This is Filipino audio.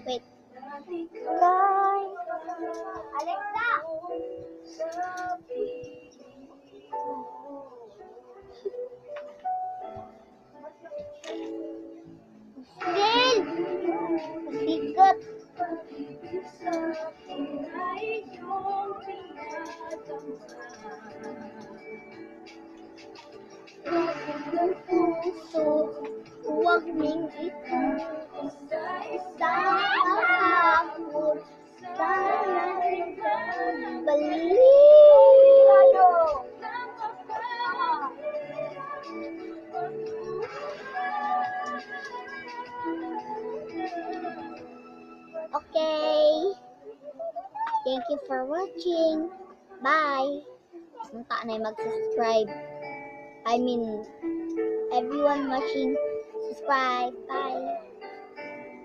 Wait. Guys. Alexa! Still! Sikat. Ng puso, huwag ning isasabot. Sana'y balik. Okay. Thank you for watching. Bye. Sunta na mag-subscribe. I mean, everyone watching, subscribe. Bye.